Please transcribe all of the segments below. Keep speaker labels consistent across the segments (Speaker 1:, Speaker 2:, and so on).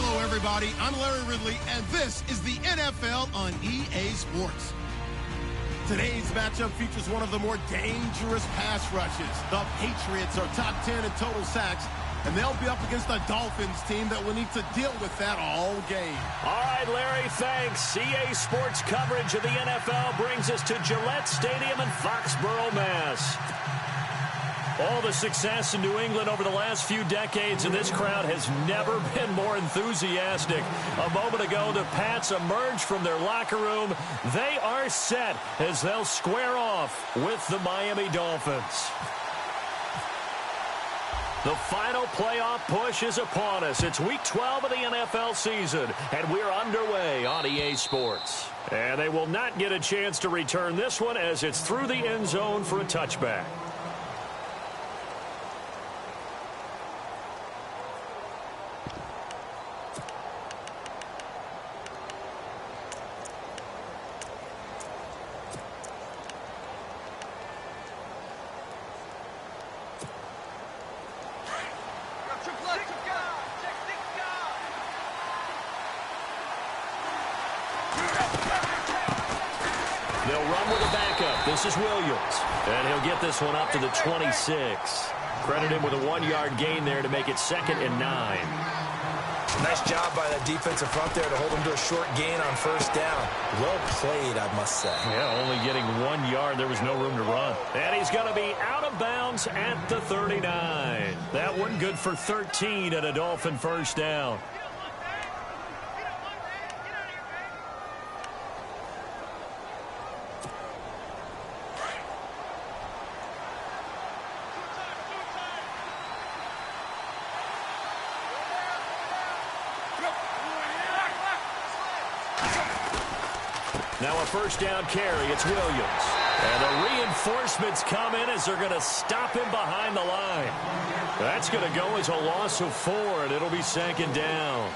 Speaker 1: Hello, everybody. I'm Larry Ridley, and this is the NFL on EA Sports. Today's matchup features one of the more dangerous pass rushes. The Patriots are top 10 in total sacks, and they'll be up against a Dolphins team that will need to deal with that all game.
Speaker 2: All right, Larry, thanks. EA Sports coverage of the NFL brings us to Gillette Stadium in Foxborough, Mass. All the success in New England over the last few decades, and this crowd has never been more enthusiastic. A moment ago, the Pats emerged from their locker room. They are set as they'll square off with the Miami Dolphins. The final playoff push is upon us. It's Week 12 of the NFL season, and we're underway on EA Sports. And they will not get a chance to return this one as it's through the end zone for a touchback. They'll run with a backup. This is Williams. And he'll get this one up to the 26. Credit him with a 1-yard gain there to make it 2nd and 9.
Speaker 3: Nice job by that defensive front there to hold him to a short gain on first down. Well played, I must say.
Speaker 2: Yeah, only getting 1 yard. There was no room to run. And he's going to be out of bounds at the 39. That one good for 13 and a Dolphin first down. Now a first down carry. It's Williams. And the reinforcements come in as they're going to stop him behind the line. That's going to go as a loss of 4, and it'll be 2nd down.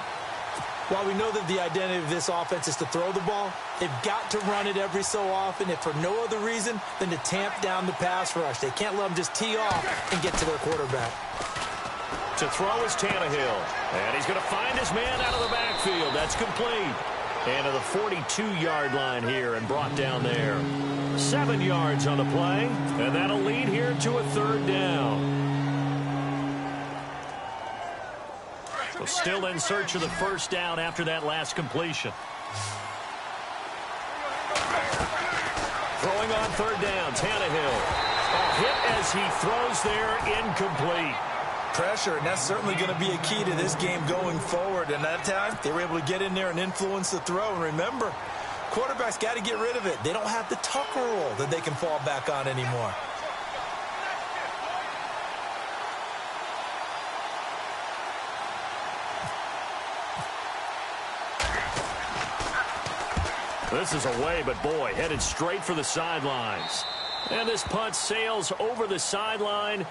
Speaker 3: While we know that the identity of this offense is to throw the ball, they've got to run it every so often, if for no other reason than to tamp down the pass rush. They can't let them just tee off and get to their quarterback.
Speaker 2: To throw is Tannehill. And he's going to find his man out of the backfield. That's complete. And to the 42-yard line here and brought down there. 7 yards on the play, and that'll lead here to a 3rd down. So still in search of the first down after that last completion. Throwing on 3rd down, Tannehill. A hit as he throws there, incomplete.
Speaker 3: Pressure, and that's certainly going to be a key to this game going forward. And that time, they were able to get in there and influence the throw. And remember, quarterbacks got to get rid of it. They don't have the Tucker roll that they can fall back on anymore.
Speaker 2: This is away, but boy, headed straight for the sidelines. And this punt sails over the sideline.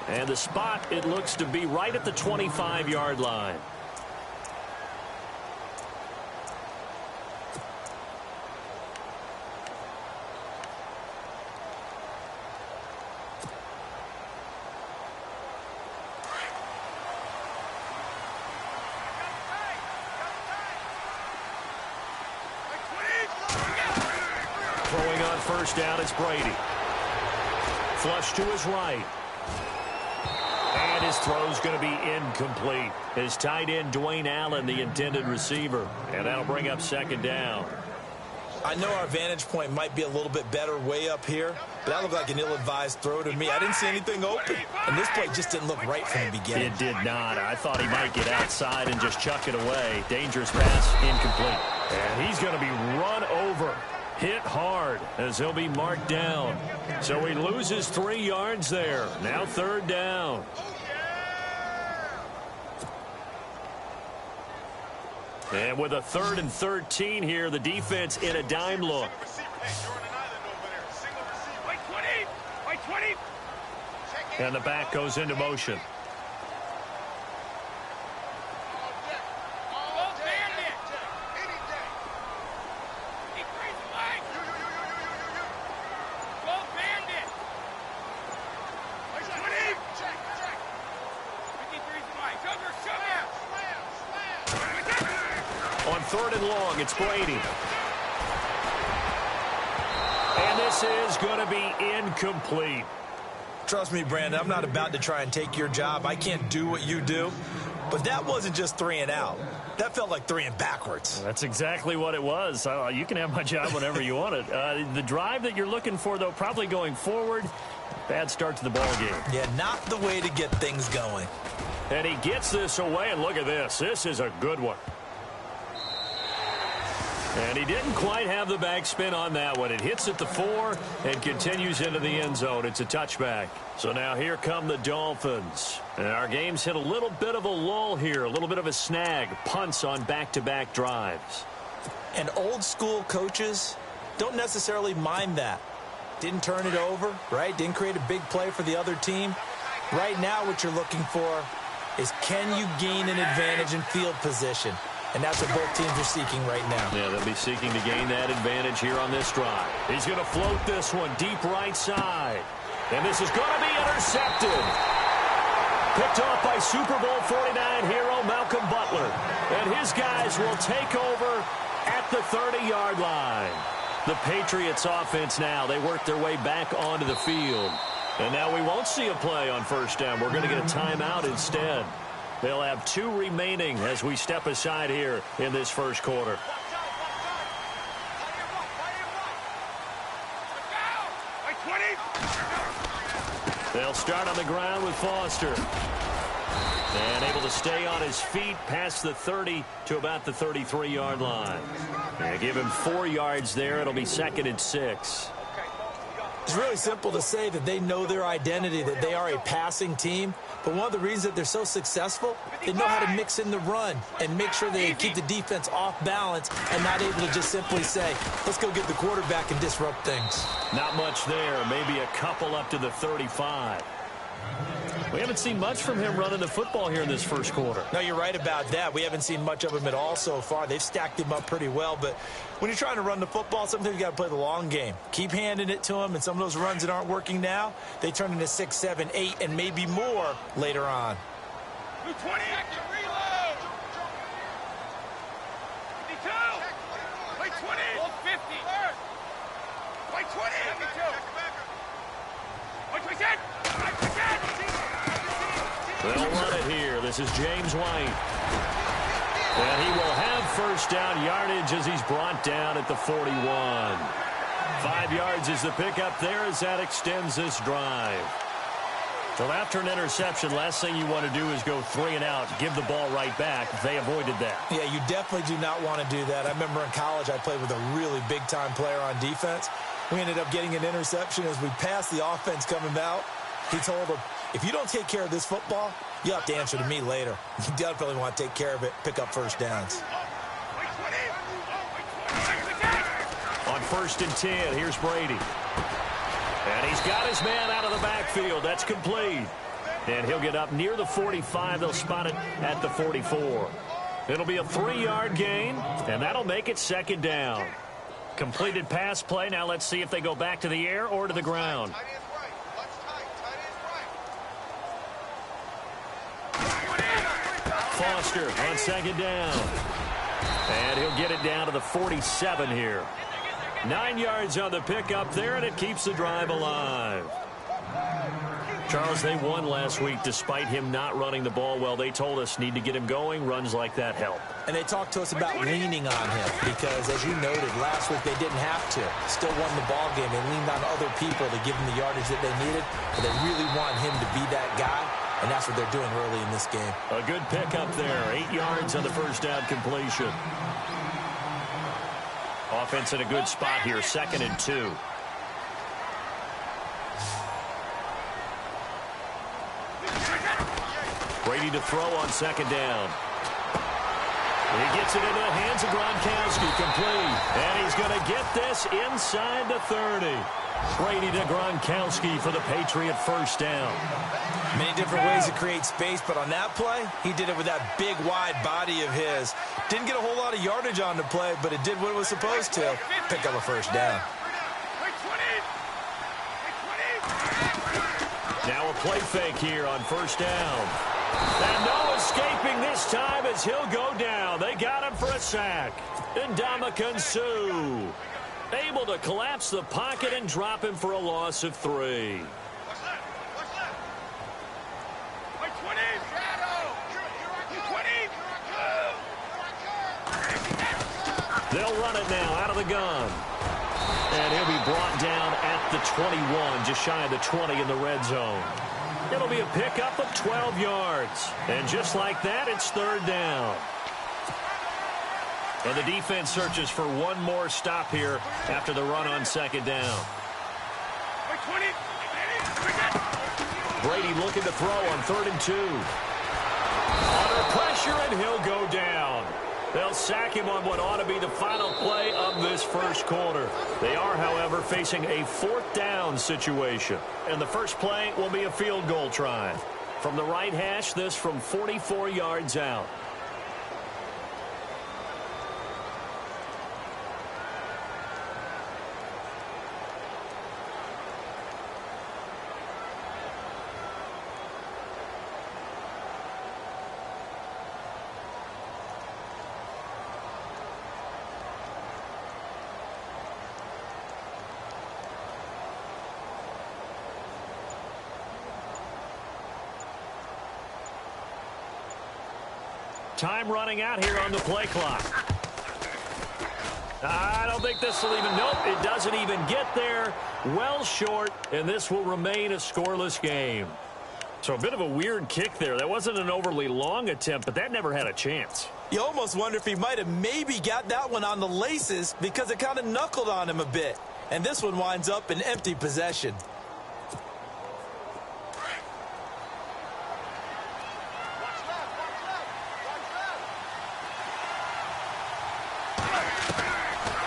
Speaker 2: And the spot, it looks to be right at the 25-yard line. Throwing on first down, it's Brady. Flush to his right. And his throw's going to be incomplete. His tight end, Dwayne Allen, the intended receiver. And that'll bring up 2nd down.
Speaker 3: I know our vantage point might be a little bit better way up here, but that looked like an ill-advised throw to me. I didn't see anything open, and this play just didn't look right from the beginning.
Speaker 2: It did not. I thought he might get outside and just chuck it away. Dangerous pass, incomplete. And he's going to be run over. Hit hard as he'll be marked down. So he loses 3 yards there. Now 3rd down. And with a 3rd and 13 here, the defense in a dime look. And the back goes into motion. 3rd and long. It's Brady. And this is going to be incomplete.
Speaker 3: Trust me, Brandon, I'm not about to try and take your job. I can't do what you do. But that wasn't just 3 and out. That felt like 3 and backwards.
Speaker 2: That's exactly what it was. You can have my job whenever you want it. The drive that you're looking for, though, probably going forward. Bad start to the ball game.
Speaker 3: Yeah, not the way to get things going.
Speaker 2: And he gets this away, and look at this. This is a good one. And he didn't quite have the backspin on that one. It hits at the 4 and continues into the end zone. It's a touchback. So now here come the Dolphins. And our game's hit a little bit of a lull here, a little bit of a snag. Punts on back-to-back drives.
Speaker 3: And old school coaches don't necessarily mind that. Didn't turn it over, right? Didn't create a big play for the other team. Right now what you're looking for is, can you gain an advantage in field position? And that's what both teams are seeking right now.
Speaker 2: Yeah, they'll be seeking to gain that advantage here on this drive. He's going to float this one deep right side. And this is going to be intercepted. Picked off by Super Bowl 49 hero Malcolm Butler. And his guys will take over at the 30-yard line. The Patriots offense now, they work their way back onto the field. And now we won't see a play on 1st down. We're going to get a timeout instead. They'll have 2 remaining as we step aside here in this 1st quarter. They'll start on the ground with Foster. And able to stay on his feet past the 30 to about the 33-yard line. And give him 4 yards there. It'll be 2nd and 6.
Speaker 3: It's really simple to say that they know their identity, that they are a passing team. But one of the reasons that they're so successful, they know how to mix in the run and make sure they keep the defense off balance and not able to just simply say, let's go get the quarterback and disrupt things.
Speaker 2: Not much there. Maybe a couple up to the 35. We haven't seen much from him running the football here in this 1st quarter.
Speaker 3: No, you're right about that. We haven't seen much of him at all so far. They've stacked him up pretty well. But when you're trying to run the football, sometimes you got to play the long game. Keep handing it to him, and some of those runs that aren't working now, they turn into 6, 7, 8, and maybe more later on.
Speaker 4: 20. Reload. 52. Play 20. 50. Play 20. 52.
Speaker 2: They'll run it here. This is James White. And he will have 1st down yardage as he's brought down at the 41. 5 yards is the pickup there as that extends this drive. So after an interception, last thing you want to do is go 3 and out, give the ball right back. They avoided that.
Speaker 3: Yeah, you definitely do not want to do that. I remember in college I played with a really big-time player on defense. We ended up getting an interception as we passed the offense coming out. He told him, if you don't take care of this football, you'll have to answer to me later. You definitely want to take care of it, pick up 1st downs.
Speaker 2: On 1st and 10, here's Brady. And he's got his man out of the backfield. That's complete. And he'll get up near the 45. They'll spot it at the 44. It'll be a 3-yard gain, and that'll make it 2nd down. Completed pass play. Now let's see if they go back to the air or to the ground. Foster on 2nd down. And he'll get it down to the 47 here. 9 yards on the pickup there, and it keeps the drive alive. Charles, they won last week despite him not running the ball well. They told us need to get him going. Runs like that help.
Speaker 3: And they talked to us about leaning on him because, as you noted, last week they didn't have to. Still won the ball game. They leaned on other people to give them the yardage that they needed. But they really want him to be that guy, and that's what they're doing early in this game.
Speaker 2: A good pickup there. 8 yards on the 1st down completion. Offense in a good spot here. 2nd and 2. Brady to throw on 2nd down. He gets it into the hands of Gronkowski, complete. And he's going to get this inside the 30. Brady to Gronkowski for the Patriot 1st down.
Speaker 3: Many different ways to create space, but on that play, he did it with that big, wide body of his. Didn't get a whole lot of yardage on the play, but it did what it was supposed to. Pick up a 1st down.
Speaker 2: Now a play fake here on 1st down. And no escaping this time as he'll go down. They got him for a sack. Ndamukong Suh able to collapse the pocket and drop him for a loss of 3. They'll run it now out of the gun. And he'll be brought down at the 21, just shy of the 20 in the red zone. It'll be a pickup of 12 yards. And just like that, it's 3rd down. And the defense searches for one more stop here after the run on 2nd down. Brady looking to throw on 3rd and 2. Under pressure, and he'll go down. They'll sack him on what ought to be the final play of this first quarter. They are, however, facing a 4th down situation. And the first play will be a field goal try. From the right hash, this from 44 yards out. Time running out here on the play clock. I don't think this will even, nope, it doesn't even get there. Well short, and this will remain a scoreless game. So a bit of a weird kick there. That wasn't an overly long attempt, but that never had a chance.
Speaker 3: You almost wonder if he might have maybe got that one on the laces because it kind of knuckled on him a bit. And this one winds up in empty possession.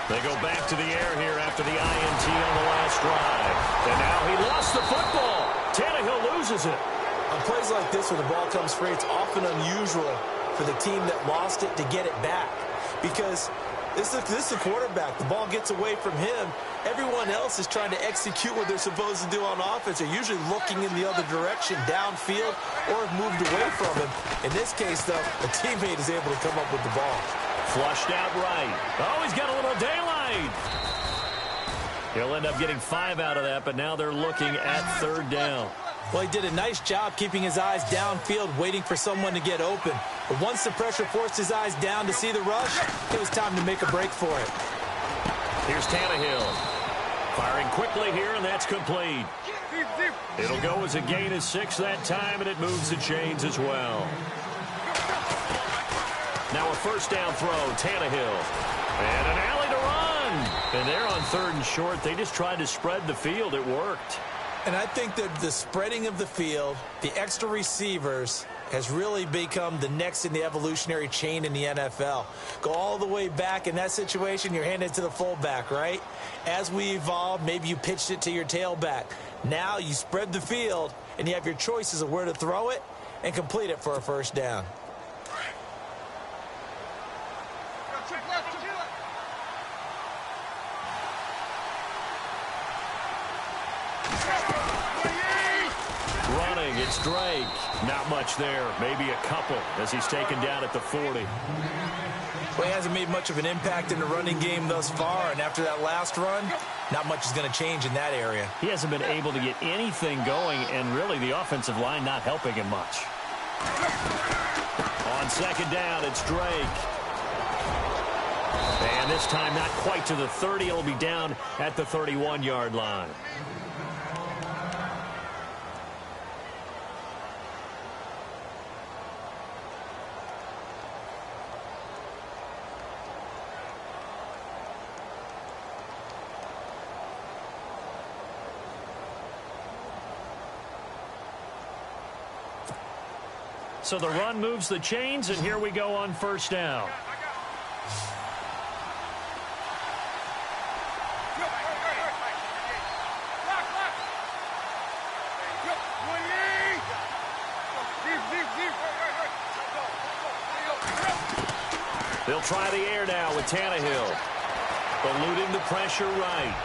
Speaker 2: They go back to the air here after the INT on the last drive. And now he lost the football. Tannehill loses it.
Speaker 3: On plays like this where the ball comes free, it's often unusual for the team that lost it to get it back. Because this is the quarterback. The ball gets away from him. Everyone else is trying to execute what they're supposed to do on offense. They're usually looking in the other direction, downfield, or have moved away from him. In this case, though, a teammate is able to come up with the ball.
Speaker 2: Flushed out right. Oh, he's got a little daylight. He'll end up getting 5 out of that, but now they're looking at 3rd down.
Speaker 3: Well, he did a nice job keeping his eyes downfield, waiting for someone to get open. But once the pressure forced his eyes down to see the rush, it was time to make a break for it.
Speaker 2: Here's Tannehill. Firing quickly here, and that's complete. It'll go as a gain of 6 that time, and it moves the chains as well. Now a 1st down throw, Tannehill. And an alley to run. And they're on 3rd and short. They just tried to spread the field. It worked.
Speaker 3: And I think that the spreading of the field, the extra receivers, has really become the next in the evolutionary chain in the NFL. Go all the way back in that situation, you're handed to the fullback, right? As we evolve, maybe you pitched it to your tailback. Now you spread the field, and you have your choices of where to throw it and complete it for a 1st down.
Speaker 2: Running, it's Drake. Not much there. Maybe a couple as he's taken down at the 40.
Speaker 3: Well, he hasn't made much of an impact in the running game thus far, and after that last run, not much is going to change in that area.
Speaker 2: He hasn't been able to get anything going, and really the offensive line not helping him much. On 2nd down, it's Drake. And this time not quite to the 30. It'll be down at the 31-yard line. So the run moves the chains, and here we go on 1st down. They'll try the air now with Tannehill. Eluding the pressure right.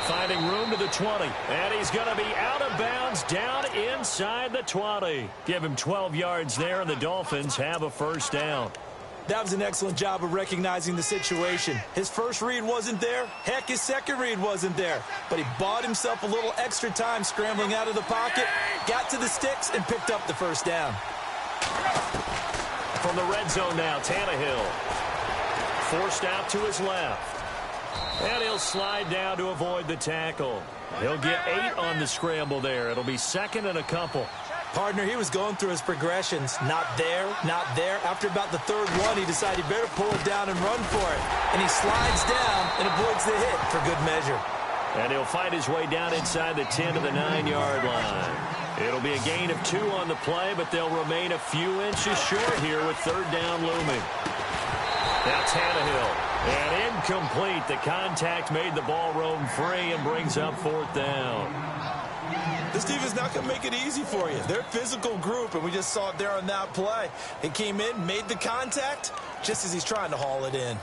Speaker 2: Finding room to the 20. And he's going to be out of bounds down inside the 20. Give him 12 yards there, and the Dolphins have a first down.
Speaker 3: That was an excellent job of recognizing the situation. His first read wasn't there. Heck, his second read wasn't there. But he bought himself a little extra time scrambling out of the pocket, got to the sticks, and picked up the first down.
Speaker 2: From the red zone now, Tannehill. Forced out to his left. And he'll slide down to avoid the tackle. He'll get 8 on the scramble there. It'll be second and a couple.
Speaker 3: Partner, he was going through his progressions. Not there, not there. After about the third one, he decided he better pull it down and run for it. And he slides down and avoids the hit for good measure.
Speaker 2: And he'll fight his way down inside the 10 to the 9-yard line. It'll be a gain of 2 on the play, but they'll remain a few inches short here with third down looming. Now Tannehill. And incomplete. The contact made the ball roam free and brings up fourth down.
Speaker 3: This team is not going to make it easy for you. They're a physical group, and we just saw it there on that play. He came in, made the contact, just as he's trying to haul it in.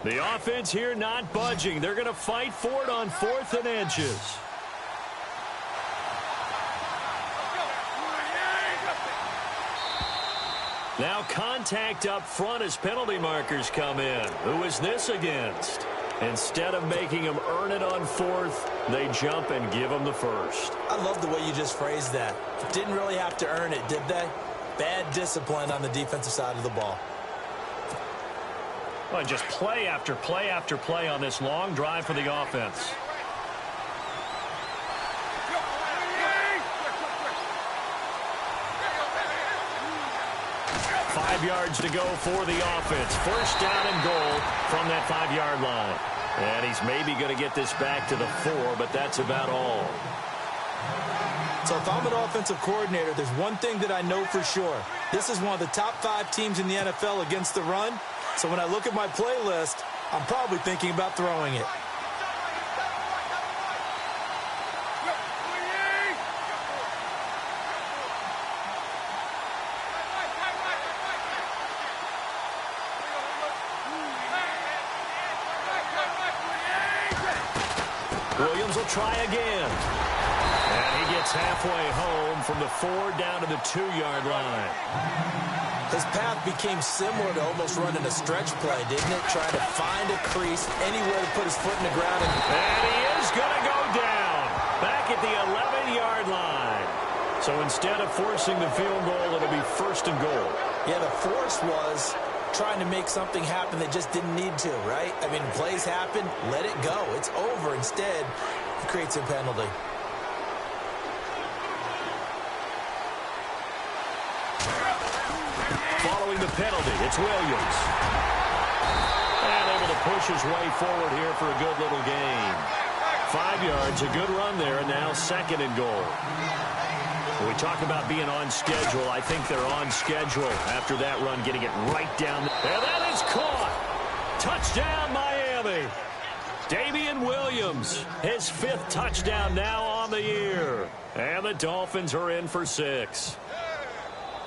Speaker 2: The offense here not budging. They're going to fight for it on 4th and inches. Now contact up front as penalty markers come in. Who is this against? Instead of making them earn it on 4th, they jump and give them the first.
Speaker 3: I love the way you just phrased that. Didn't really have to earn it, did they? Bad discipline on the defensive side of the ball.
Speaker 2: Well, just play after play after play on this long drive for the offense. 5 yards to go for the offense. First down and goal from that 5-yard line. And he's maybe going to get this back to the 4, but that's about all.
Speaker 3: So if I'm an offensive coordinator, there's one thing that I know for sure. This is one of the top 5 teams in the NFL against the run. So when I look at my playlist, I'm probably thinking about throwing it.
Speaker 2: Williams will try again. And he gets halfway home from the 4 down to the 2-yard line.
Speaker 3: His path became similar to almost running a stretch play, didn't it? Trying to find a crease, anywhere to put his foot in the ground.
Speaker 2: And he is going to go down. Back at the 11-yard line. So instead of forcing the field goal, it'll be first and goal.
Speaker 3: Yeah, the force was trying to make something happen that just didn't need to, right? I mean, plays happen, let it go. It's over. Instead, it creates a penalty.
Speaker 2: Following the penalty, it's Williams. And able to push his way forward here for a good little gain. 5 yards, a good run there, and now second and goal. When we talk about being on schedule, I think they're on schedule after that run, getting it right down. And that is caught. Touchdown, Miami. Damian Williams, his 5th touchdown now on the year. And the Dolphins are in for 6.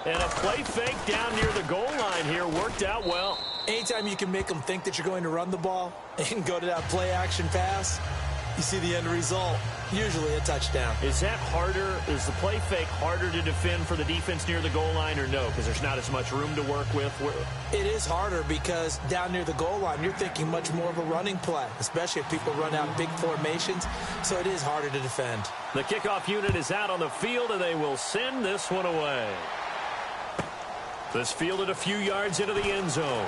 Speaker 2: And a play fake down near the goal line here worked out well.
Speaker 3: Anytime you can make them think that you're going to run the ball and go to that play action pass, you see the end result, usually a touchdown.
Speaker 2: Is that harder? Is the play fake harder to defend for the defense near the goal line or no? Because there's not as much room to work with.
Speaker 3: It is harder because down near the goal line, you're thinking much more of a running play, especially if people run out big formations. So it is harder to defend.
Speaker 2: The kickoff unit is out on the field, and they will send this one away. This fielded a few yards into the end zone.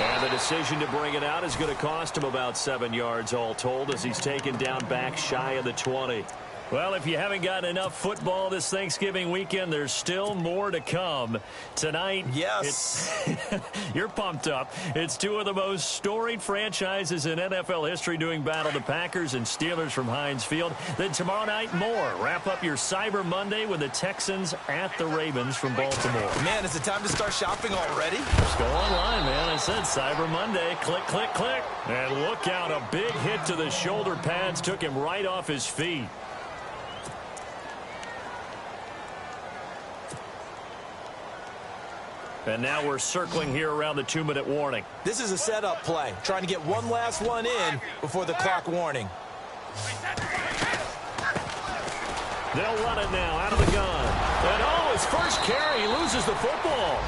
Speaker 2: And the decision to bring it out is going to cost him about 7 yards all told as he's taken down back shy of the 20. Well, if you haven't gotten enough football this Thanksgiving weekend, there's still more to come. Tonight,
Speaker 3: yes,
Speaker 2: you're pumped up. It's two of the most storied franchises in NFL history doing battle, the Packers and Steelers from Heinz Field. Then tomorrow night, more. Wrap up your Cyber Monday with the Texans at the Ravens from Baltimore.
Speaker 3: Man, is it time to start shopping already?
Speaker 2: Just go online, man. I said Cyber Monday. Click, click, click. And look out, a big hit to the shoulder pads took him right off his feet. And now we're circling here around the 2-minute warning.
Speaker 3: This is a setup play, trying to get one last one in before the clock warning.
Speaker 2: They'll run it now out of the gun. And oh, his first carry, he loses the football.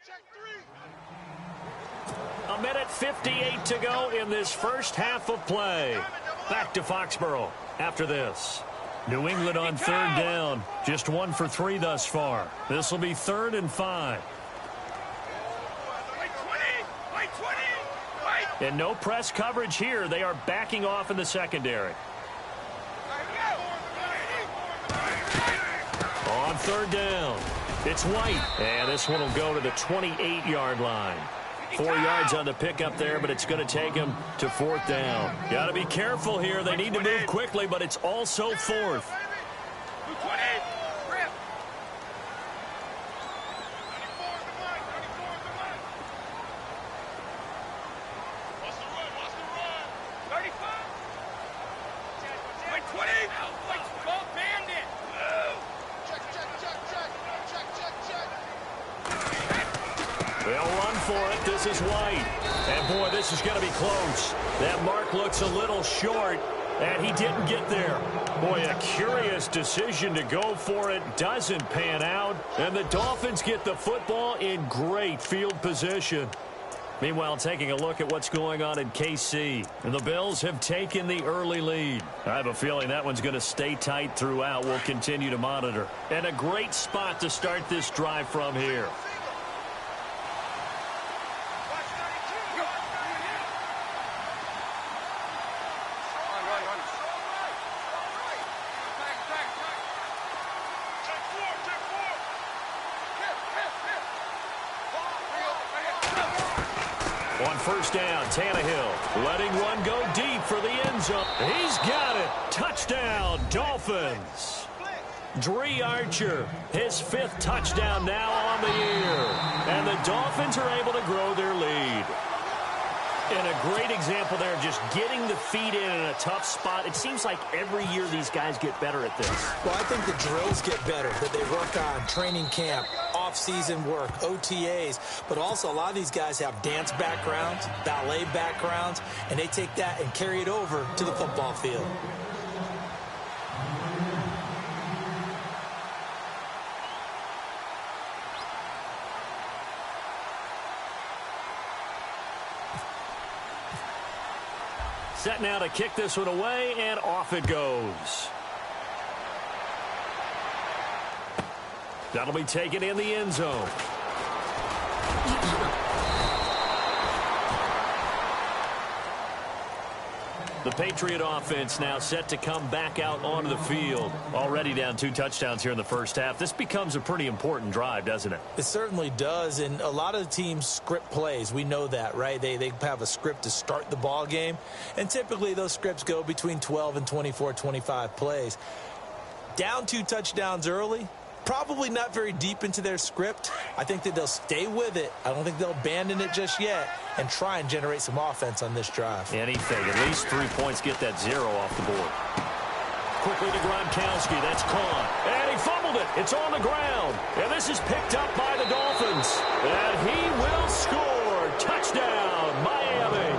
Speaker 4: Check three.
Speaker 2: A minute 58 to go in this first half of play. Back to Foxborough after this. New England on third down. Just 1 for 3 thus far. This will be 3rd and 5. And no press coverage here. They are backing off in the secondary. On third down, it's White. And this one will go to the 28-yard line. 4 yards on the pickup there, but it's going to take him to 4th down. Got to be careful here. They need to move quickly, but it's also 4th. This is White. And, boy, this is going to be close. That mark looks a little short, and he didn't get there. Boy, a curious decision to go for it. Doesn't pan out. And the Dolphins get the football in great field position. Meanwhile, taking a look at what's going on in KC. And the Bills have taken the early lead. I have a feeling that one's going to stay tight throughout. We'll continue to monitor. And a great spot to start this drive from here. On first down, Tannehill letting one go deep for the end zone. He's got it. Touchdown, Dolphins. Dree Archer, his 5th touchdown now on the year. And the Dolphins are able to grow their lead. And a great example there, just getting the feet in a tough spot. It seems like every year these guys get better at this.
Speaker 3: Well, I think the drills get better, that they work on training camp, off-season work, OTAs. But also, a lot of these guys have dance backgrounds, ballet backgrounds, and they take that and carry it over to the football field.
Speaker 2: Set now to kick this one away, and off it goes. That'll be taken in the end zone. The Patriot offense now set to come back out onto the field. Already down 2 touchdowns here in the first half. This becomes a pretty important drive, doesn't it?
Speaker 3: It certainly does, and a lot of the teams script plays. We know that, right? They have a script to start the ball game, and typically those scripts go between 12 and 24, 25 plays. Down 2 touchdowns early, probably not very deep into their script. I think that they'll stay with it. I don't think they'll abandon it just yet and try and generate some offense on this drive.
Speaker 2: Anything. At least 3 points, get that 0 off the board. quickly to Gronkowski. That's caught. And he fumbled it. It's on the ground. And this is picked up by the Dolphins. And he will score. Touchdown, Miami.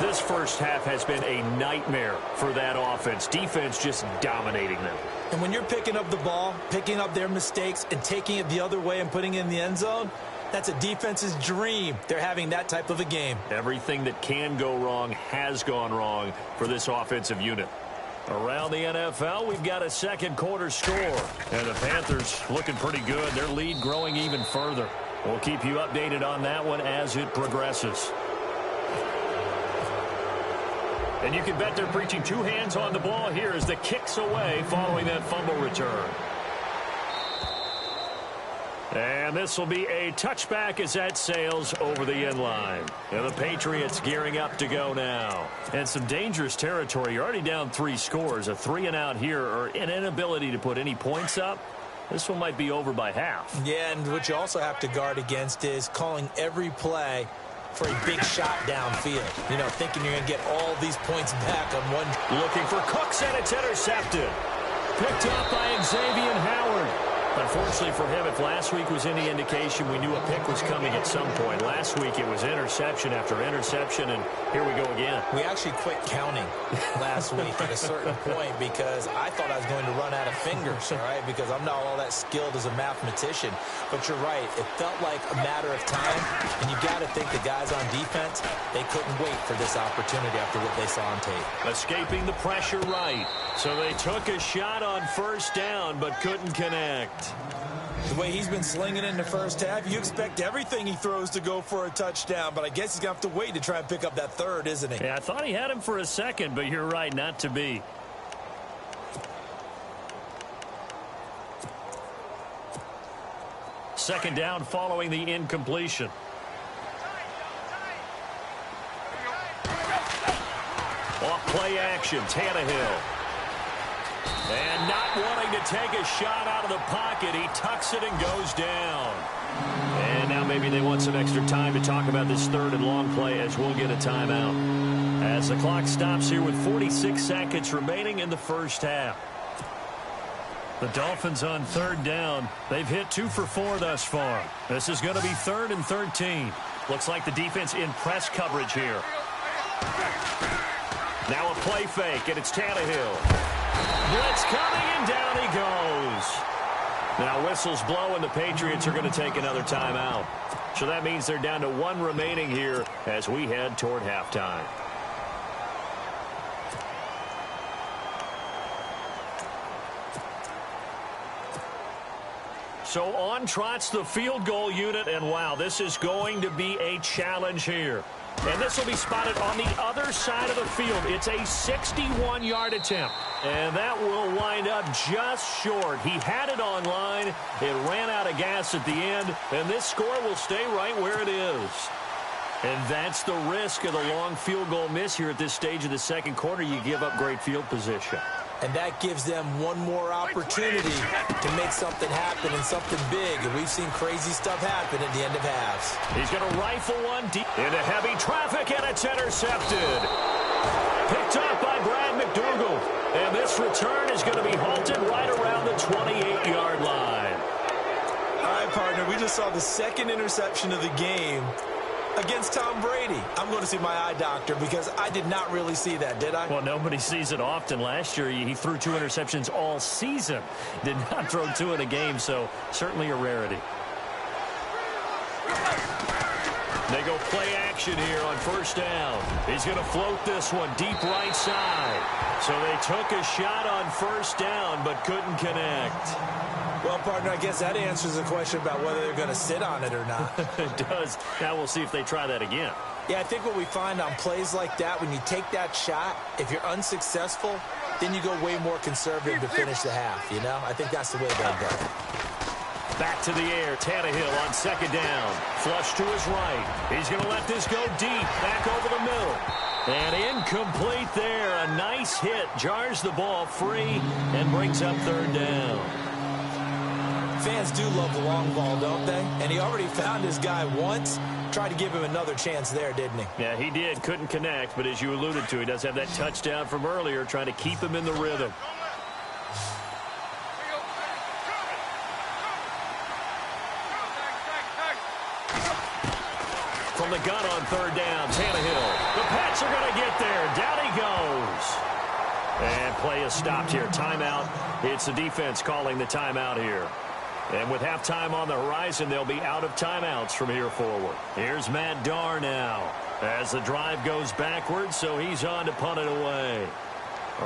Speaker 2: This first half has been a nightmare for that offense. Defense just dominating them.
Speaker 3: And when you're picking up the ball, picking up their mistakes, and taking it the other way and putting it in the end zone, that's a defense's dream. They're having that type of a game.
Speaker 2: Everything that can go wrong has gone wrong for this offensive unit. Around the NFL, we've got a second quarter score. And the Panthers looking pretty good. Their lead growing even further. We'll keep you updated on that one as it progresses. And you can bet they're preaching two hands on the ball here as the kick's away following that fumble return. And this will be a touchback as that sails over the end line. And the Patriots gearing up to go now. And some dangerous territory. You're already down 3 scores. A 3-and-out here or an inability to put any points up. This one might be over by half.
Speaker 3: Yeah, and what you also have to guard against is calling every play for a big shot downfield. You know, thinking you're going to get all these points back on one.
Speaker 2: Looking for Cooks, and it's intercepted. Picked up by Xavier Howard. Unfortunately for him, if last week was any indication, we knew a pick was coming at some point. Last week it was interception after interception, and here we go again.
Speaker 3: We actually quit counting last week at a certain point because I thought I was going to run out of fingers, all right, because I'm not all that skilled as a mathematician. But you're right. It felt like a matter of time, and you got to think the guys on defense, they couldn't wait for this opportunity after what they saw on tape.
Speaker 2: Escaping the pressure right. So they took a shot on first down, but couldn't connect.
Speaker 3: The way he's been slinging in the first half, you expect everything he throws to go for a touchdown, but I guess he's going to have to wait to try and pick up that third, isn't he?
Speaker 2: Yeah, I thought he had him for a second, but you're right, not to be. Second down following the incompletion. Off play action, Tannehill. And not wanting to take a shot out of the pocket, he tucks it and goes down. And now maybe they want some extra time to talk about this third and long play as we'll get a timeout. As the clock stops here with 46 seconds remaining in the first half. The Dolphins on third down. They've hit 2 for 4 thus far. This is going to be 3rd and 13. Looks like the defense in press coverage here. Now a play fake, and it's Tannehill. Blitz coming, and down he goes. Now whistles blow, and the Patriots are going to take another timeout. So that means they're down to 1 remaining here as we head toward halftime. So on trots the field goal unit, and wow, this is going to be a challenge here. And this will be spotted on the other side of the field. It's a 61-yard attempt. And that will wind up just short. He had it on line. It ran out of gas at the end. And this score will stay right where it is. And that's the risk of the long field goal miss here at this stage of the second quarter. You give up great field position.
Speaker 3: And that gives them one more opportunity to make something happen and something big. And we've seen crazy stuff happen at the end of halves.
Speaker 2: He's going to rifle one deep into heavy traffic, and it's intercepted. Picked up by Brad McDougal. And this return is going to be halted right around the 28-yard line.
Speaker 3: All right, partner, we just saw the second interception of the game against Tom Brady. I'm going to see my eye doctor because I did not really see that, did I?
Speaker 2: Well, nobody sees it often. Last year, he threw 2 interceptions all season. Did not throw 2 in a game, so certainly a rarity. They go play action here on first down. He's going to float this one deep right side. So they took a shot on first down but couldn't connect.
Speaker 3: Well, partner, I guess that answers the question about whether they're going to sit on it or not.
Speaker 2: It does. Now we'll see if they try that again.
Speaker 3: Yeah, I think what we find on plays like that, when you take that shot, if you're unsuccessful, then you go way more conservative to finish the half, you know? I think that's the way they go.
Speaker 2: Back to the air. Tannehill on second down. Flush to his right. He's going to let this go deep. Back over the middle. And incomplete there. A nice hit. Jars the ball free and brings up third down.
Speaker 3: Fans do love the long ball, don't they? And he already found his guy once. Tried to give him another chance there, didn't he?
Speaker 2: Yeah, he did. Couldn't connect, but as you alluded to, he does have that touchdown from earlier, trying to keep him in the rhythm. From the gun on third down, Tannehill. The Pats are going to get there. Down he goes. And play is stopped here. Timeout. It's the defense calling the timeout here. And with halftime on the horizon, they'll be out of timeouts from here forward. Here's Matt Darr now as the drive goes backwards, so he's on to punt it away.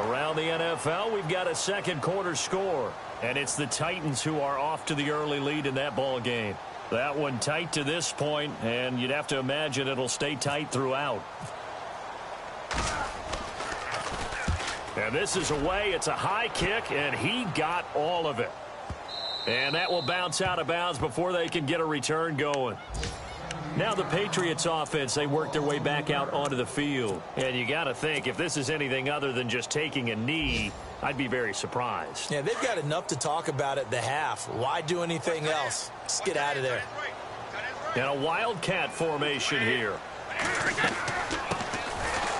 Speaker 2: Around the NFL, we've got a second quarter score, and it's the Titans who are off to the early lead in that ball game. That one tight to this point, and you'd have to imagine it'll stay tight throughout. And this is away. It's a high kick, and he got all of it. And that will bounce out of bounds before they can get a return going. Now the Patriots offense, they work their way back out onto the field. And you got to think, if this is anything other than just taking a knee, I'd be very surprised.
Speaker 3: Yeah, they've got enough to talk about at the half. Why do anything else? Just get out of there.
Speaker 2: And a wildcat formation here.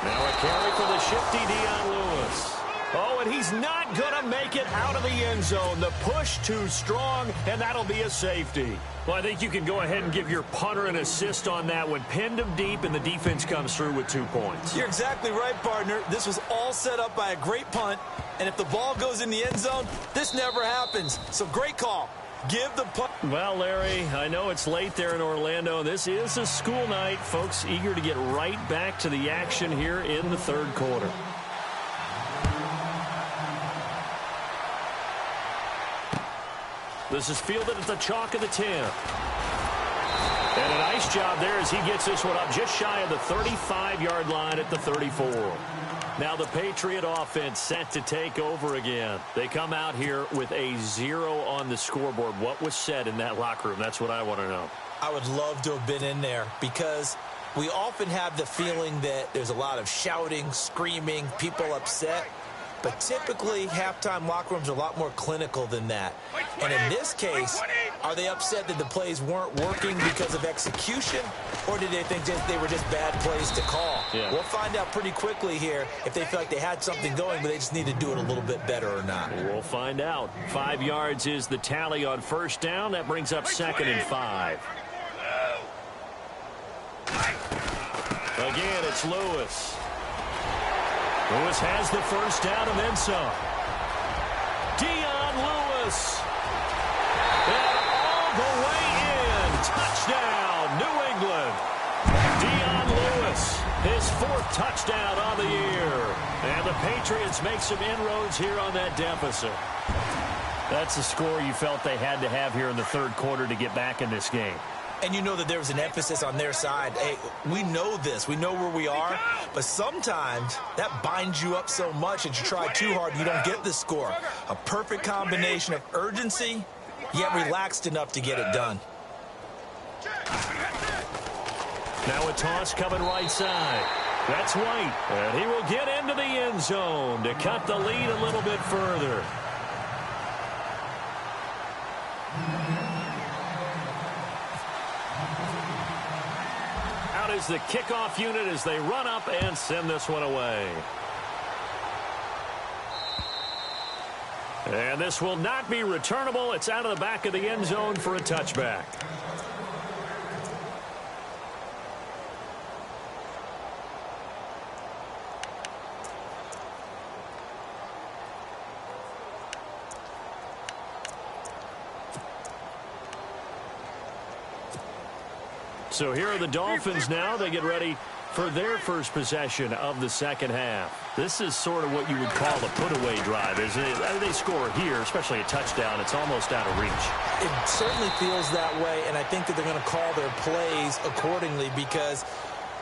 Speaker 2: Now a carry for the shifty Dion Lewis. Oh, and he's not going to make it out of the end zone. The push too strong, and that'll be a safety. Well, I think you can go ahead and give your punter an assist on that one. Pinned him deep, and the defense comes through with 2 points.
Speaker 3: You're exactly right, partner. This was all set up by a great punt, and if the ball goes in the end zone, this never happens. So great call. Give the punt.
Speaker 2: Well, Larry, I know it's late there in Orlando. This is a school night. Folks eager to get right back to the action here in the third quarter. This is fielded at the chalk of the 10. And a nice job there as he gets this one up just shy of the 35-yard line at the 34. Now the Patriot offense set to take over again. They come out here with a 0 on the scoreboard. What was said in that locker room? That's what I want to know.
Speaker 3: I would love to have been in there because we often have the feeling that there's a lot of shouting, screaming, people upset. But typically, halftime locker rooms are a lot more clinical than that. And in this case, are they upset that the plays weren't working because of execution? Or did they think they were just bad plays to call?
Speaker 2: Yeah.
Speaker 3: We'll find out pretty quickly here if they feel like they had something going, but they just need to do it a little bit better or not.
Speaker 2: We'll find out. 5 yards is the tally on first down. That brings up 2nd and 5. Again, it's Lewis. Lewis has the first down and then some. Dion Lewis. And all the way in. Touchdown, New England. Dion Lewis, his 4th touchdown on the year. And the Patriots make some inroads here on that deficit. That's the score you felt they had to have here in the third quarter to get back in this game.
Speaker 3: And you know that there was an emphasis on their side. Hey, we know this. We know where we are. But sometimes that binds you up so much that you try too hard and you don't get the score. A perfect combination of urgency, yet relaxed enough to get it done.
Speaker 2: Now a toss coming right side. That's White. And he will get into the end zone to cut the lead a little bit further. Is the kickoff unit as they run up and send this one away. And this will not be returnable. It's out of the back of the end zone for a touchback. So here are the Dolphins now. They get ready for their first possession of the second half. This is sort of what you would call a put-away drive, isn't it? I mean, they score here, especially a touchdown. It's almost out of reach.
Speaker 3: It certainly feels that way, and I think that they're going to call their plays accordingly because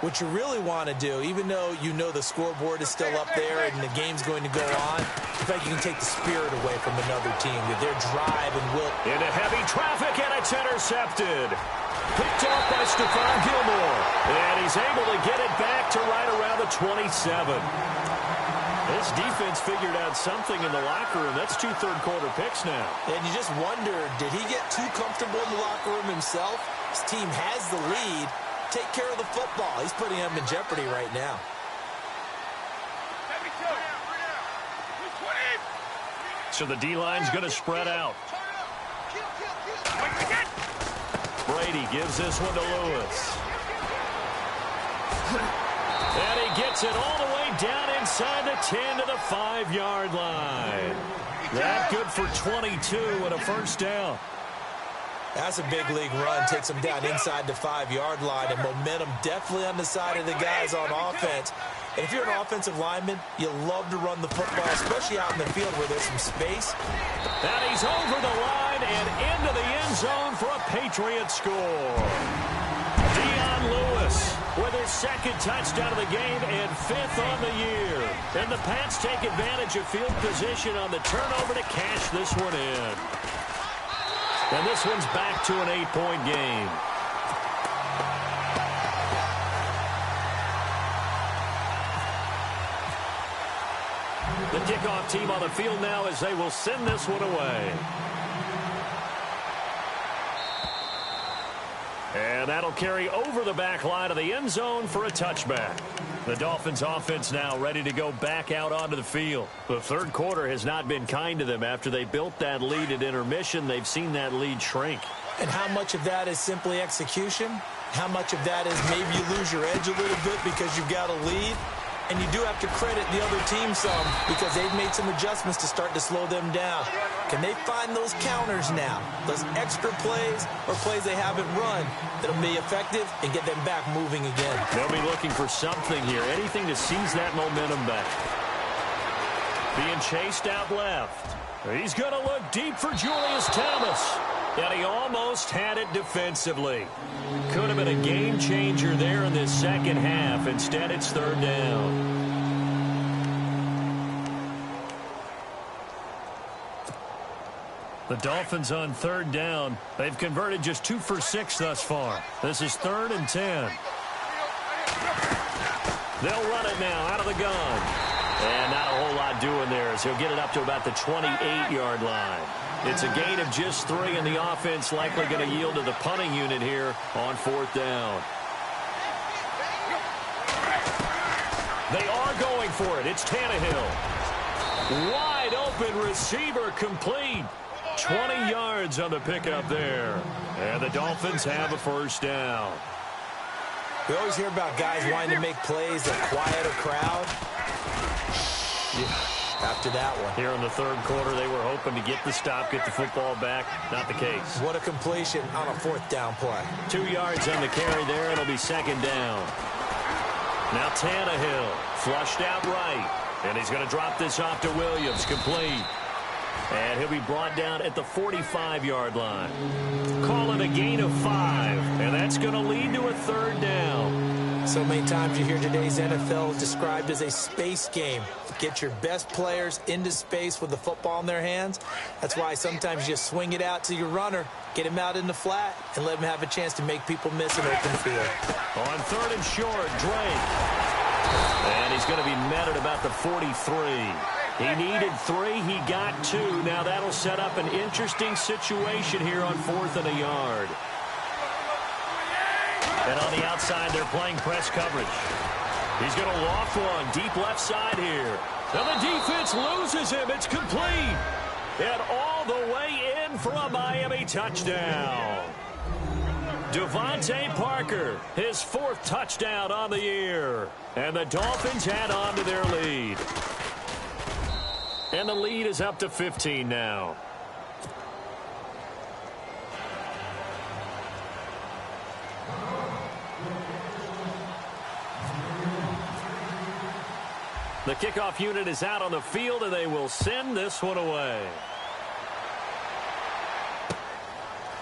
Speaker 3: what you really want to do, even though you know the scoreboard is still up there and the game's going to go on, in fact, you can take the spirit away from another team with their drive and will.
Speaker 2: Into heavy traffic, and it's intercepted. Picked off by Stephon Gilmore. And he's able to get it back to right around the 27. This defense figured out something in the locker room. That's 2 third-quarter picks now.
Speaker 3: And you just wonder, did he get too comfortable in the locker room himself? His team has the lead, take care of the football. He's putting him in jeopardy right now.
Speaker 2: So the D-line's going to spread out. Brady gives this one to Lewis. And he gets it all the way down inside the 10 to the 5-yard line. That good for 22 and a first down.
Speaker 3: That's a big league run. Takes them down inside the 5-yard line, and momentum definitely on the side of the guys on offense. And if you're an offensive lineman, you love to run the football, especially out in the field where there's some space.
Speaker 2: And he's over the line and into the end zone for a Patriot score. Lewis with his second touchdown of the game and 5th on the year. And the Pats take advantage of field position on the turnover to cash this one in. And this one's back to an 8-point game. The kickoff team on the field now as they will send this one away. And that'll carry over the back line of the end zone for a touchback. The Dolphins offense now ready to go back out onto the field. The third quarter has not been kind to them. After they built that lead at intermission, they've seen that lead shrink.
Speaker 3: And how much of that is simply execution? How much of that is maybe you lose your edge a little bit because you've got a lead? And you do have to credit the other team some because they've made some adjustments to start to slow them down. Can they find those counters now? Those extra plays or plays they haven't run that'll be effective and get them back moving again.
Speaker 2: They'll be looking for something here, anything to seize that momentum back. Being chased out left. He's going to look deep for Julius Thomas. And he almost had it defensively. Could have been a game changer there in this second half. Instead, it's third down. The Dolphins on third down. They've converted just 2 for 6 thus far. This is 3rd and 10. They'll run it now out of the gun. And not a whole lot doing there as he'll get it up to about the 28-yard line. It's a gain of just 3, and the offense likely going to yield to the punting unit here on 4th down. They are going for it. It's Tannehill. Wide open receiver complete. 20 yards on the pickup there. And the Dolphins have a first down.
Speaker 3: We always hear about guys wanting to make plays that quiet a crowd. After that one.
Speaker 2: Here in the third quarter, they were hoping to get the stop, get the football back. Not the case.
Speaker 3: What a completion on a 4th down play.
Speaker 2: 2 yards on the carry there. It'll be 2nd down. Now Tannehill flushed out right. And he's going to drop this off to Williams. Complete. And he'll be brought down at the 45-yard line. Call it a gain of 5. And that's going to lead to a 3rd down.
Speaker 3: So many times you hear today's NFL described as a space game. Get your best players into space with the football in their hands. That's why sometimes you just swing it out to your runner, get him out in the flat, and let him have a chance to make people miss an open field.
Speaker 2: On 3rd and short, Drake. And he's going to be met at about the 43. He needed 3. He got 2. Now that'll set up an interesting situation here on 4th and a yard. And on the outside, they're playing press coverage. He's going to loft one deep left side here. And the defense loses him. It's complete. And all the way in for a Miami touchdown. Devontae Parker, his 4th touchdown on the year. And the Dolphins add on to their lead. And the lead is up to 15 now. The kickoff unit is out on the field, and they will send this one away.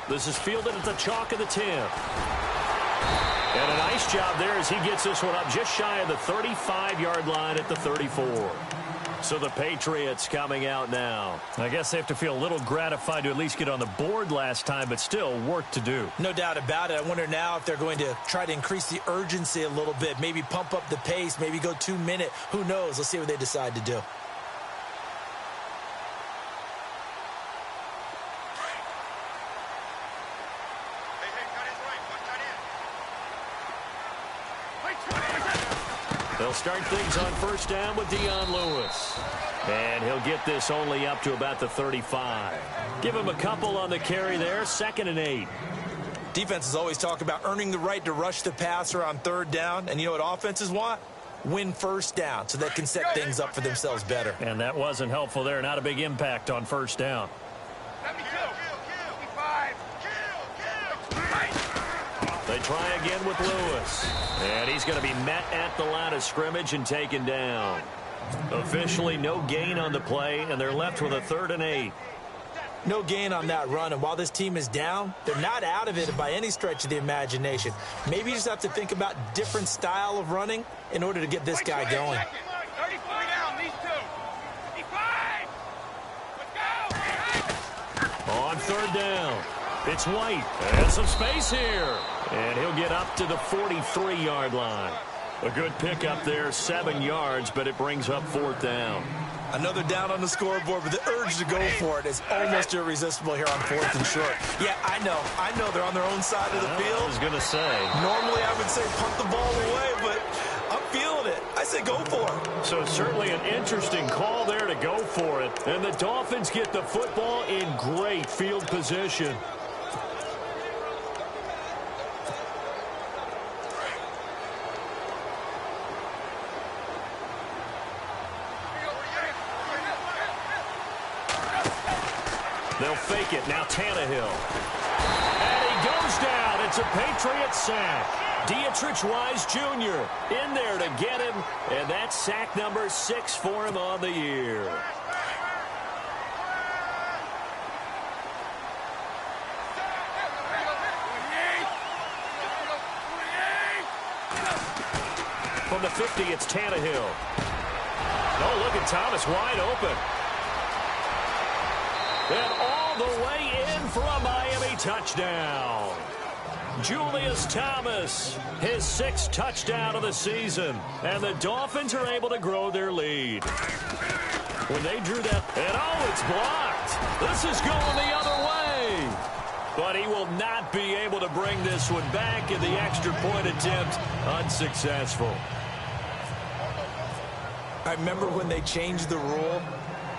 Speaker 2: This is fielded at the chalk of the 10. And a nice job there as he gets this one up just shy of the 35-yard line at the 34. So the Patriots coming out now. I guess they have to feel a little gratified to at least get on the board last time, but still work to do.
Speaker 3: No doubt about it. I wonder now if they're going to try to increase the urgency a little bit, maybe pump up the pace, maybe go 2-minute. Who knows? Let's see what they decide to do.
Speaker 2: They'll start things on first down with Dion Lewis. And he'll get this only up to about the 35. Give him a couple on the carry there, 2nd and 8.
Speaker 3: Defenses always talk about earning the right to rush the passer on 3rd down. And you know what offenses want? Win first down so they can set things up for themselves better.
Speaker 2: And that wasn't helpful there. Not a big impact on first down. They try again with Lewis. And he's going to be met at the line of scrimmage and taken down. Officially no gain on the play, and they're left with a 3rd and 8.
Speaker 3: No gain on that run, and while this team is down, they're not out of it by any stretch of the imagination. Maybe you just have to think about different style of running in order to get this guy going.
Speaker 4: 34 down, these two. 55. Let's go.
Speaker 2: On 3rd down, it's White. And some space here. And he'll get up to the 43-yard line. A good pickup there, 7 yards, but it brings up 4th down.
Speaker 3: Another down on the scoreboard, but the urge to go for it is almost irresistible here on 4th and short. Yeah, I know they're on their own side of the field.
Speaker 2: I was going to say.
Speaker 3: Normally I would say punt the ball away, but I'm feeling it. I say go for it.
Speaker 2: So certainly an interesting call there to go for it. And the Dolphins get the football in great field position. They'll fake it. Now Tannehill. And he goes down. It's a Patriot sack. Dietrich Wise Jr. in there to get him. And that's sack number 6 for him on the year. From the 50, it's Tannehill. Oh, look at Thomas wide open. And all the way in for a Miami touchdown. Julius Thomas, his 6th touchdown of the season. And the Dolphins are able to grow their lead. When they drew that, and oh, it's blocked. This is going the other way. But he will not be able to bring this one back in the extra point attempt. Unsuccessful.
Speaker 3: I remember when they changed the rule,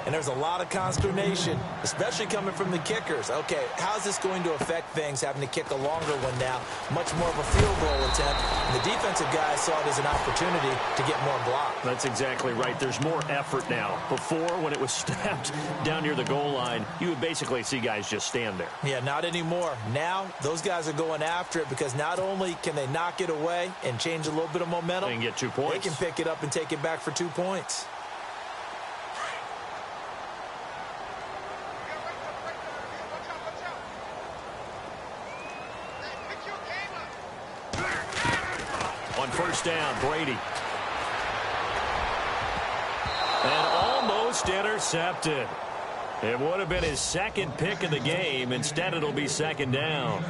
Speaker 3: and there's a lot of consternation, especially coming from the kickers. Okay, how's this going to affect things, having to kick a longer one now? Much more of a field goal attempt. And the defensive guys saw it as an opportunity to get more block.
Speaker 2: That's exactly right. There's more effort now. Before, when it was snapped down near the goal line, you would basically see guys just stand there.
Speaker 3: Yeah, not anymore. Now, those guys are going after it because not only can they knock it away and change a little bit of momentum,
Speaker 2: they can get 2 points.
Speaker 3: They can pick it up and take it back for 2 points.
Speaker 2: On first down, Brady. And almost intercepted. It would have been his 2nd pick of the game. Instead, it'll be 2nd down.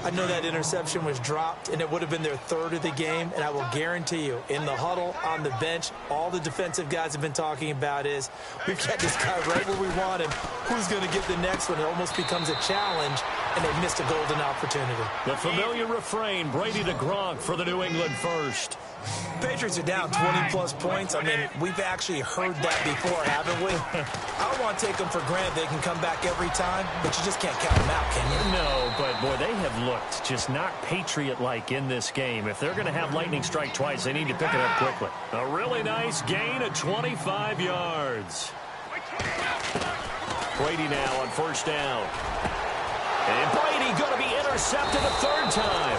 Speaker 3: I know that interception was dropped, and it would have been their 3rd of the game, and I will guarantee you, in the huddle, on the bench, all the defensive guys have been talking about is, we've got this guy right where we want him. Who's going to get the next one? It almost becomes a challenge, and they missed a golden opportunity.
Speaker 2: The familiar refrain, Brady to Gronk for the New England first.
Speaker 3: Patriots are down 20-plus points. I mean, we've actually heard that before, haven't we? I don't want to take them for granted they can come back every time, but you just can't count them out, can you?
Speaker 2: No, but, boy, they have looked just not Patriot-like in this game. If they're going to have lightning strike twice, they need to pick it up quickly. A really nice gain of 25 yards. Brady now on first down. And Brady going to be intercepted a 3rd time.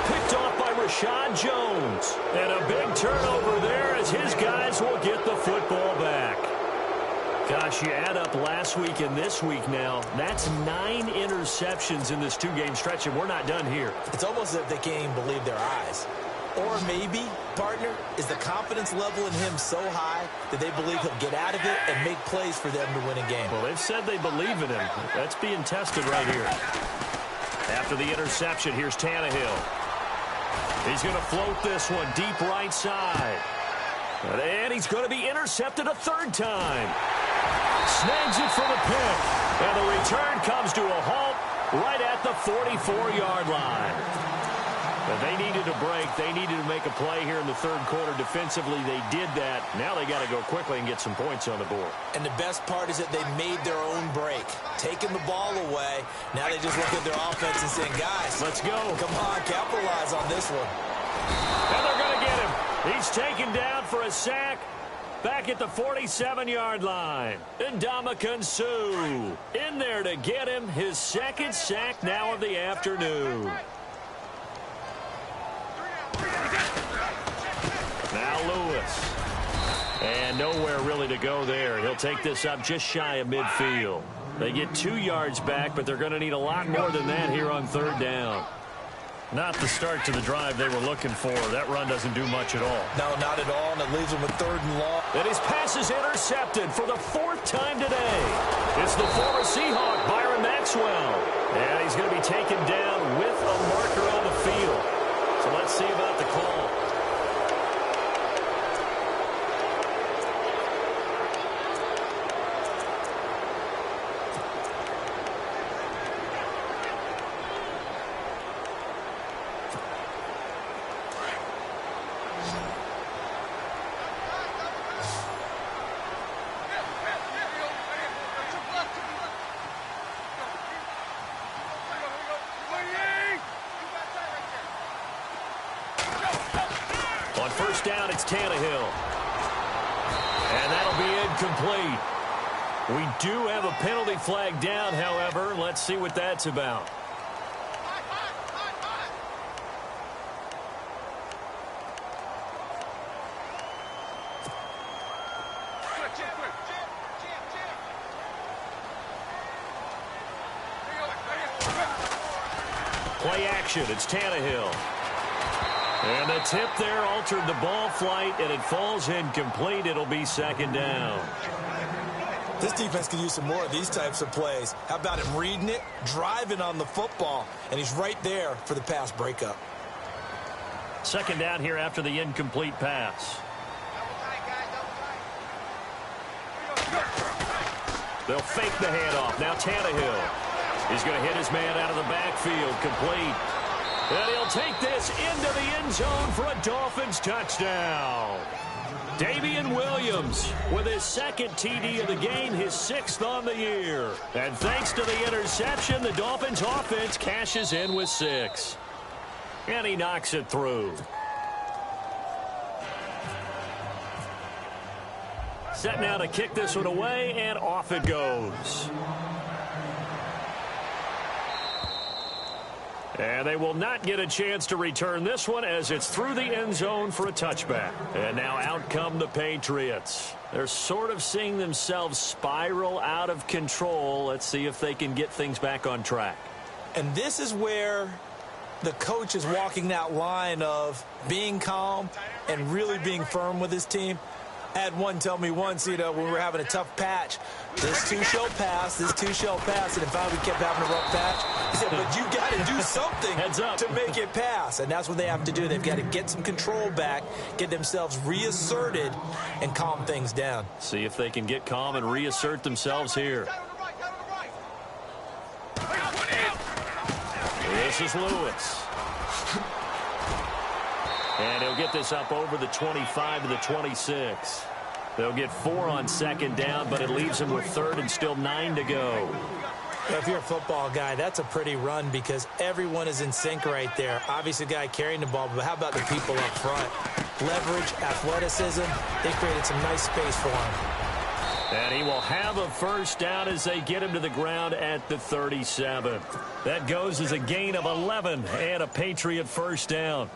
Speaker 2: Picked off by Rashad Jones. And a big turnover there as his guys will get the football back. Gosh, you add up last week and this week now, that's 9 interceptions in this 2-game stretch, and we're not done here.
Speaker 3: It's almost as if they can't even believe their eyes. Or maybe, partner, is the confidence level in him so high that they believe he'll get out of it and make plays for them to win a game.
Speaker 2: Well, they've said they believe in him. That's being tested right here. After the interception, here's Tannehill. He's going to float this one deep right side. And he's going to be intercepted a 3rd time. Snags it for the pick. And the return comes to a halt right at the 44-yard line. But they needed a break. They needed to make a play here in the third quarter. Defensively, they did that. Now they got to go quickly and get some points on the board.
Speaker 3: And the best part is that they made their own break. Taking the ball away. Now they just look at their offense and saying, guys,
Speaker 2: let's go.
Speaker 3: Come on, capitalize on this one.
Speaker 2: And they're going to get him. He's taken down for a sack. Back at the 47-yard line. Ndamukong Suh in there to get him. His second sack now of the afternoon. Now Lewis. And nowhere really to go there. He'll take this up just shy of midfield. They get 2 yards back, but they're going to need a lot more than that here on third down. Not the start to the drive they were looking for. That run doesn't do much at all.
Speaker 3: No, not at all, and it leaves them with third and long.
Speaker 2: And his pass is intercepted for the 4th time today. It's the former Seahawk, Byron Maxwell. And he's going to be taken down with a marker on the field. So let's see about the call. On first down, it's Tannehill. And that'll be incomplete. We do have a penalty flag down, however. Let's see what that's about. Play action. It's Tannehill. And the tip there altered the ball flight, and it falls incomplete. It'll be second down.
Speaker 3: This defense can use some more of these types of plays. How about him reading it, driving on the football, and he's right there for the pass breakup.
Speaker 2: Second down here after the incomplete pass. They'll fake the handoff. Now Tannehill. He's going to hit his man out of the backfield. Complete. And he'll take this into the end zone for a Dolphins touchdown. Damian Williams with his second TD of the game, his 6th on the year. And thanks to the interception, the Dolphins offense cashes in with 6. And he knocks it through. Set now to kick this one away, and off it goes. And they will not get a chance to return this one as it's through the end zone for a touchback. And now out come the Patriots. They're sort of seeing themselves spiral out of control. Let's see if they can get things back on track.
Speaker 3: And this is where the coach is walking that line of being calm and really being firm with his team. I had one tell me once, when we were having a tough patch, this too shall pass, this too shall pass. And in fact, we kept having a rough patch. He said, but you got to do something to make it pass. And that's what they have to do. They've got to get some control back, get themselves reasserted, and calm things down.
Speaker 2: See if they can get calm and reassert themselves here. This is Lewis. And he'll get this up over the 25 to the 26. They'll get 4 on second down, but it leaves them with third and still 9 to go.
Speaker 3: If you're a football guy, that's a pretty run because everyone is in sync right there. Obviously, the guy carrying the ball, but how about the people up front? Leverage, athleticism, they created some nice space for him.
Speaker 2: And he will have a first down as they get him to the ground at the 37. That goes as a gain of 11 and a Patriot first down.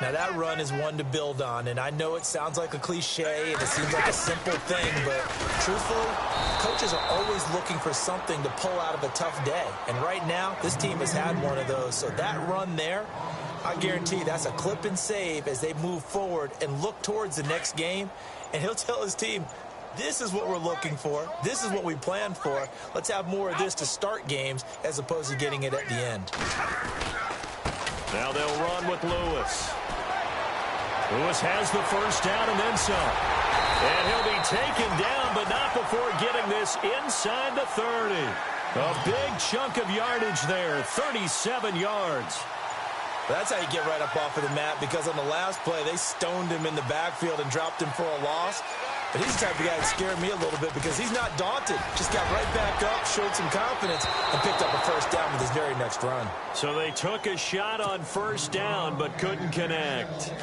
Speaker 3: Now, that run is one to build on, and I know it sounds like a cliche and it seems like a simple thing, but truthfully, coaches are always looking for something to pull out of a tough day. And right now, this team has had one of those. So that run there, I guarantee that's a clip and save as they move forward and look towards the next game. And he'll tell his team, this is what we're looking for. This is what we planned for. Let's have more of this to start games as opposed to getting it at the end.
Speaker 2: Now they'll run with Lewis. Lewis has the first down and then some. And he'll be taken down, but not before getting this inside the 30. A big chunk of yardage there, 37 yards.
Speaker 3: That's how you get right up off of the mat, because on the last play, they stoned him in the backfield and dropped him for a loss. But he's the type of guy that scared me a little bit because he's not daunted. Just got right back up, showed some confidence, and picked up a first down with his very next run.
Speaker 2: So they took a shot on first down but couldn't connect.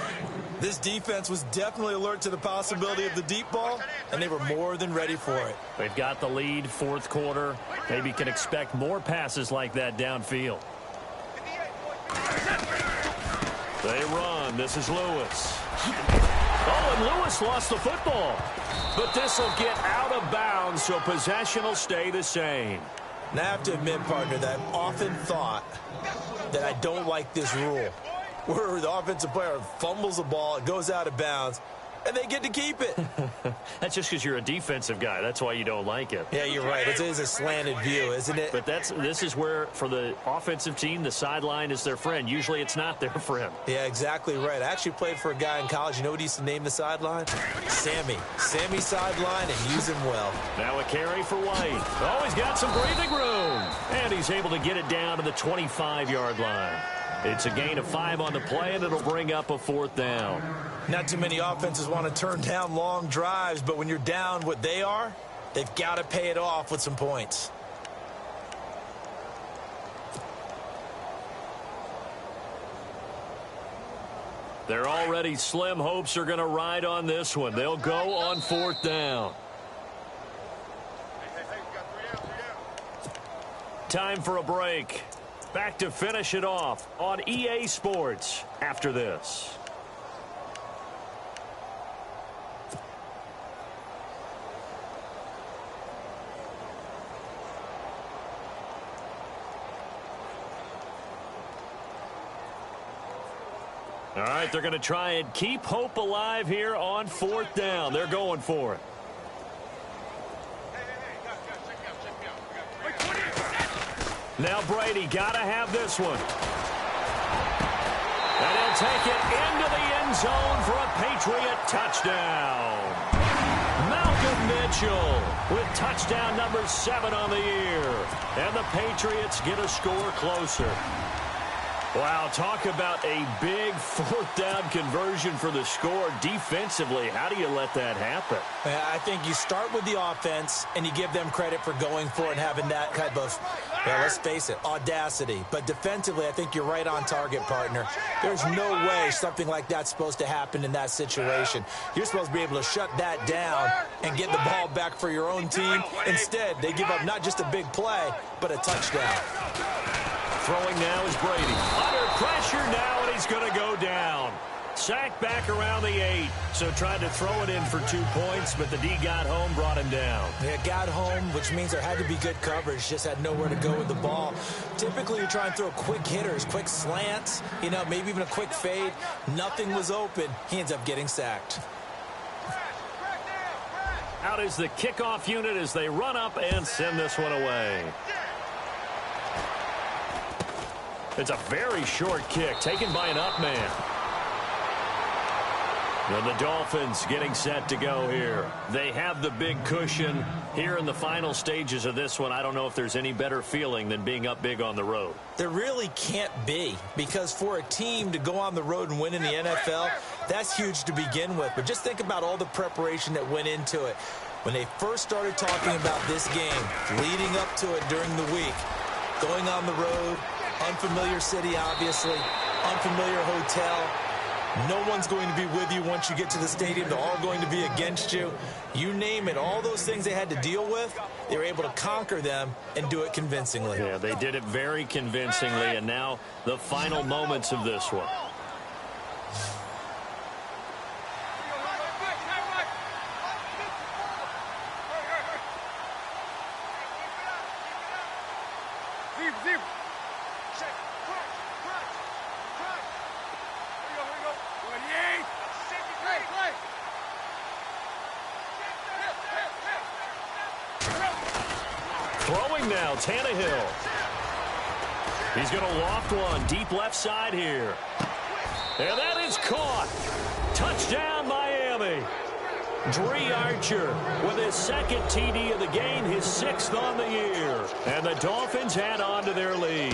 Speaker 3: This defense was definitely alert to the possibility of the deep ball, and they were more than ready for it.
Speaker 2: They've got the lead, fourth quarter. Maybe can expect more passes like that downfield. They run. This is Lewis. Oh, and Lewis lost the football. But this will get out of bounds, so possession will stay the same.
Speaker 3: Now, I have to admit, partner, that I've often thought that I don't like this rule, where the offensive player fumbles the ball, it goes out of bounds, and they get to keep it.
Speaker 2: That's just because you're a defensive guy. That's why you don't like it.
Speaker 3: Yeah, you're right. It is a slanted view, isn't it?
Speaker 2: But this is where, for the offensive team, the sideline is their friend. Usually it's not their friend.
Speaker 3: Yeah, exactly right. I actually played for a guy in college. You know what he used to name the sideline? Sammy. Sammy sideline, and use him well.
Speaker 2: Now a carry for White. Oh, he's got some breathing room. And he's able to get it down to the 25-yard line. It's a gain of 5 on the play, and it'll bring up a fourth down.
Speaker 3: Not too many offenses want to turn down long drives, but when you're down what they are, they've got to pay it off with some points.
Speaker 2: Their already slim hopes are going to ride on this one. They'll go on fourth down. Time for a break. Back to finish it off on EA Sports after this. All right, they're going to try and keep hope alive here on fourth down. They're going for it. Now Brady got to have this one. And he'll take it into the end zone for a Patriot touchdown. Malcolm Mitchell with touchdown number 7 on the year. And the Patriots get a score closer. Wow, talk about a big fourth down conversion for the score. Defensively, how do you let that happen?
Speaker 3: I think you start with the offense, and you give them credit for going for it and having that type of, let's face it, audacity. But defensively, I think you're right on target, partner. There's no way something like that's supposed to happen in that situation. You're supposed to be able to shut that down and get the ball back for your own team. Instead, they give up not just a big play, but a touchdown.
Speaker 2: Throwing now is Brady. Under pressure now, and he's going to go down. Sacked back around the 8. So tried to throw it in for 2 points, but the D got home, brought him down.
Speaker 3: Yeah, got home, which means there had to be good coverage. Just had nowhere to go with the ball. Typically, you try and throw quick hitters, quick slants, maybe even a quick fade. Nothing was open. He ends up getting sacked.
Speaker 2: Out is the kickoff unit as they run up and send this one away. It's a very short kick taken by an up man. And the Dolphins getting set to go here. They have the big cushion here in the final stages of this one. I don't know if there's any better feeling than being up big on the road.
Speaker 3: There really can't be, because for a team to go on the road and win in the NFL, that's huge to begin with. But just think about all the preparation that went into it. When they first started talking about this game, leading up to it during the week, going on the road, unfamiliar city, obviously, unfamiliar hotel. No one's going to be with you once you get to the stadium. They're all going to be against you. You name it, all those things they had to deal with, they were able to conquer them and do it convincingly.
Speaker 2: Yeah, they did it very convincingly, and now the final moments of this one. Throwing now, Tannehill. He's going to loft one deep left side here. And that is caught. Touchdown, Miami. Dree Archer with his second TD of the game, his 6th on the year. And the Dolphins add on to their lead.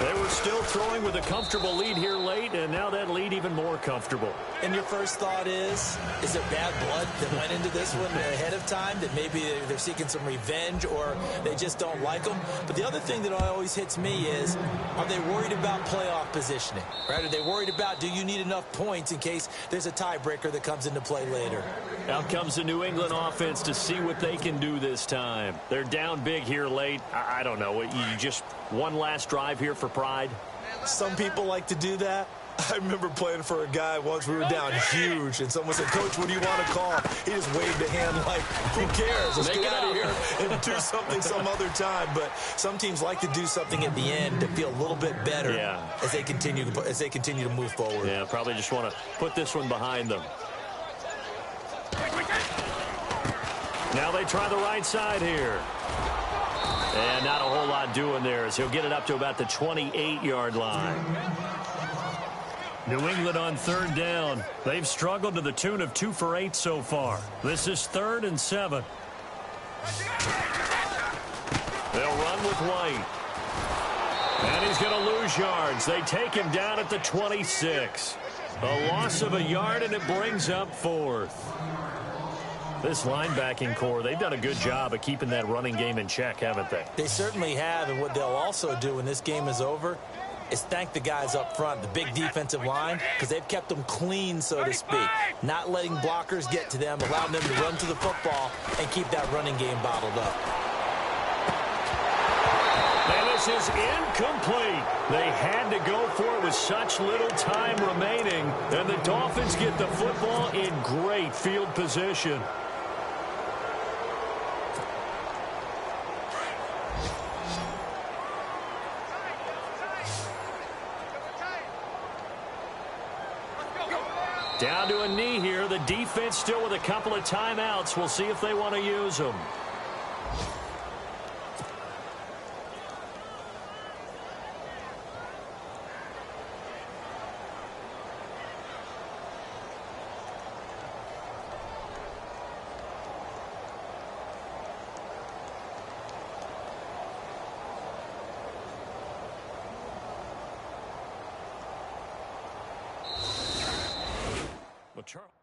Speaker 2: They were still throwing with a comfortable lead here late, and now that lead even more comfortable.
Speaker 3: And your first thought is there bad blood that went into this one ahead of time, that maybe they're seeking some revenge or they just don't like them? But the other thing that always hits me is, are they worried about playoff positioning? Right? Are they worried about, do you need enough points in case there's a tiebreaker that comes into play later?
Speaker 2: Out comes the New England offense to see what they can do this time. They're down big here late. I don't know. You just one last drive here for pride?
Speaker 3: Some people like to do that. I remember playing for a guy once. We were down huge, and someone said, "Coach, what do you want to call?" He just waved a hand like, who cares? Let's get out of here and do something some other time. But some teams like to do something at the end to feel a little bit better as they continue to move forward.
Speaker 2: Yeah, probably just want to put this one behind them. Now they try the right side here. And not a whole lot doing there as he'll get it up to about the 28-yard line. New England on third down. They've struggled to the tune of 2 for 8 so far. This is 3rd and 7. They'll run with White. And he's going to lose yards. They take him down at the 26. A loss of a yard, and it brings up 4th. This linebacking core, they've done a good job of keeping that running game in check, haven't they?
Speaker 3: They certainly have, and what they'll also do when this game is over is thank the guys up front, the big defensive line, because they've kept them clean, so to speak. Not letting blockers get to them, allowing them to run to the football and keep that running game bottled up.
Speaker 2: And this is incomplete. They had to go for it with such little time remaining, and the Dolphins get the football in great field position. Down to a knee here. The defense still with a couple of timeouts. We'll see if they want to use them. Charles.